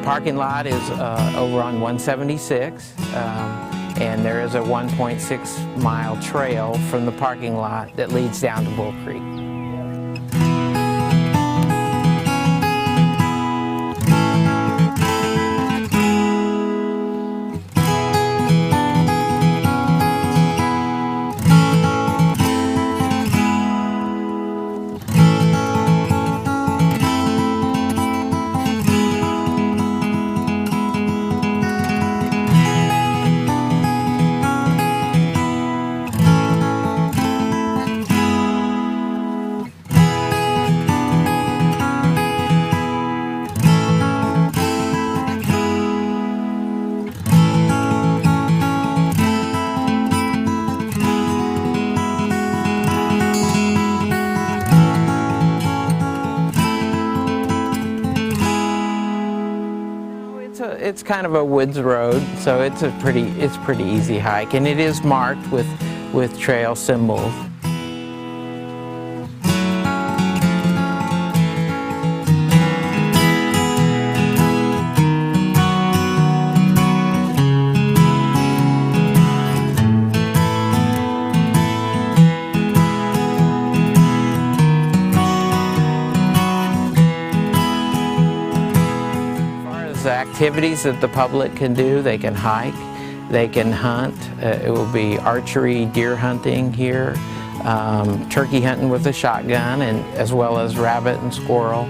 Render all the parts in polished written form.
parking lot is over on 176, and there is a 1.6 mile trail from the parking lot that leads down to Bull Creek. It's kind of a woods road, so it's pretty easy hike, and it is marked with trail symbols. Activities that the public can do: they can hike, they can hunt. It will be archery, deer hunting here, turkey hunting with a shotgun, and as well as rabbit and squirrel.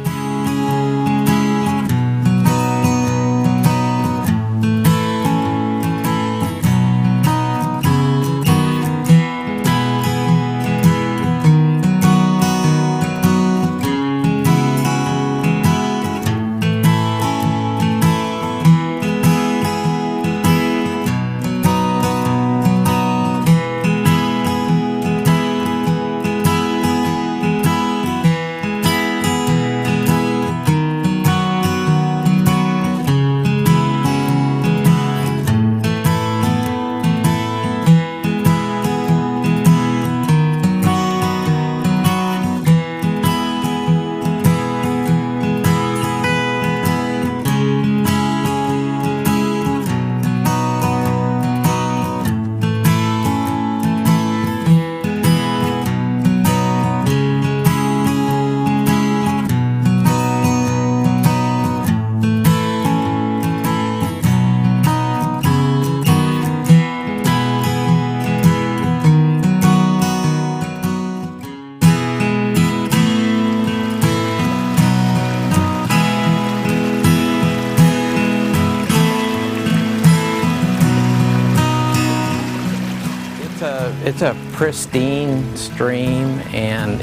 It's a pristine stream, and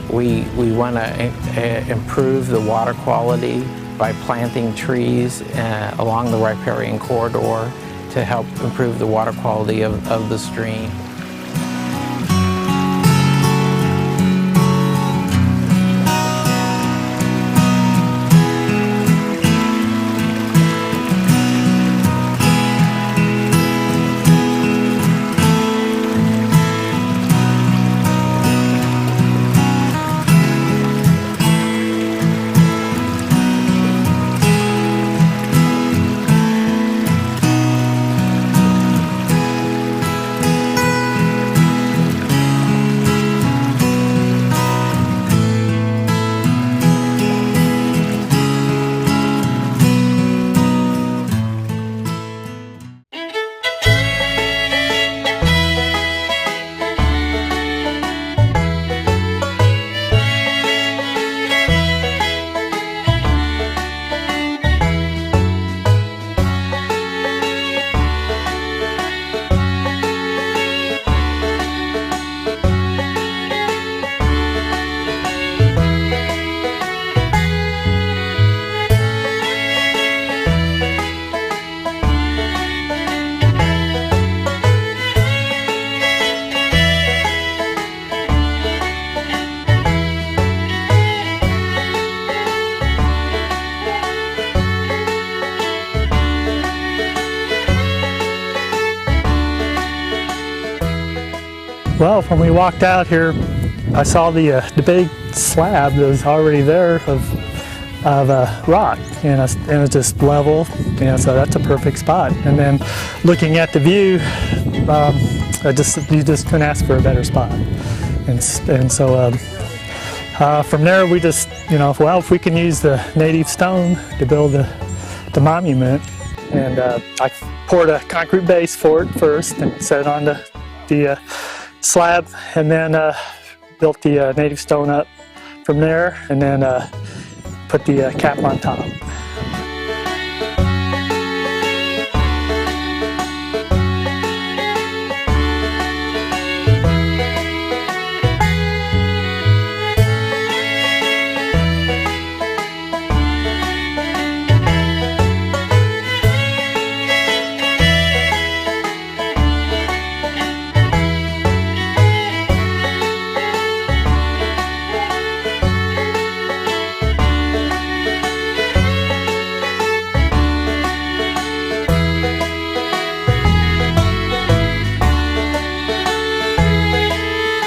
we want to improve the water quality by planting trees along the riparian corridor to help improve the water quality of the stream. Well, when we walked out here, I saw the big slab that was already there of rock, and it's just level, so that's a perfect spot. And then looking at the view, you just couldn't ask for a better spot. And so from there we just, well, if we can use the native stone to build the monument, and I poured a concrete base for it first and set it on the slab, and then built the native stone up from there, and then put the cap on top.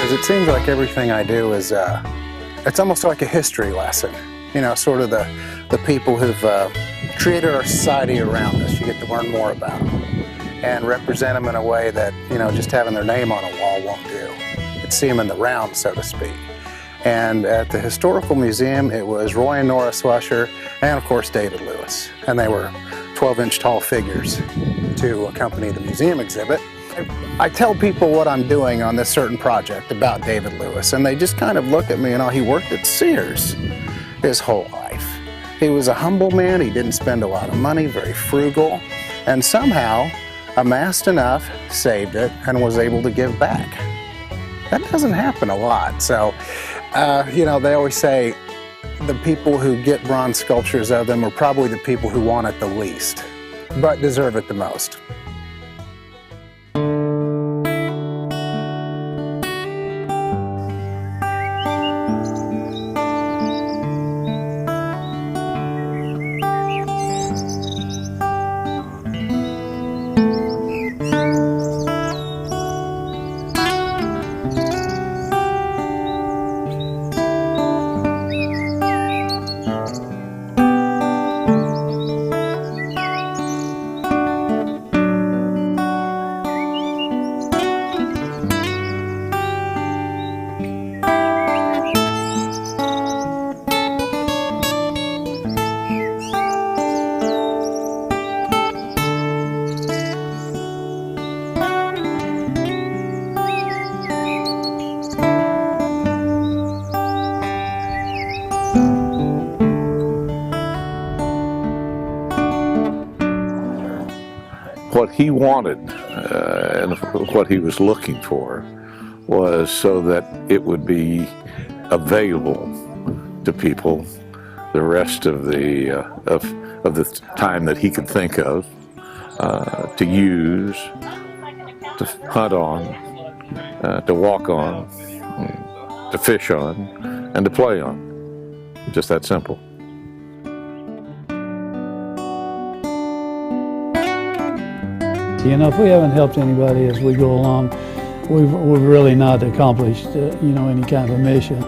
It seems like everything I do is, it's almost like a history lesson. Sort of the people who've created our society around us. You get to learn more about them and represent them in a way that, just having their name on a wall won't do. You'd see them in the round, so to speak. And at the Historical Museum, it was Roy and Nora Slusher, and of course David Lewis. And they were 12-inch tall figures to accompany the museum exhibit. I tell people what I'm doing on this certain project about David Lewis, and they just kind of look at me, he worked at Sears his whole life. He was a humble man, he didn't spend a lot of money, very frugal, and somehow amassed enough, saved it, and was able to give back. That doesn't happen a lot. So, they always say the people who get bronze sculptures of them are probably the people who want it the least, but deserve it the most. What he wanted and what he was looking for was so that it would be available to people the rest of the time that he could think of to use, to hunt on, to walk on, to fish on, and to play on. Just that simple. If we haven't helped anybody as we go along, we've really not accomplished, any kind of a mission.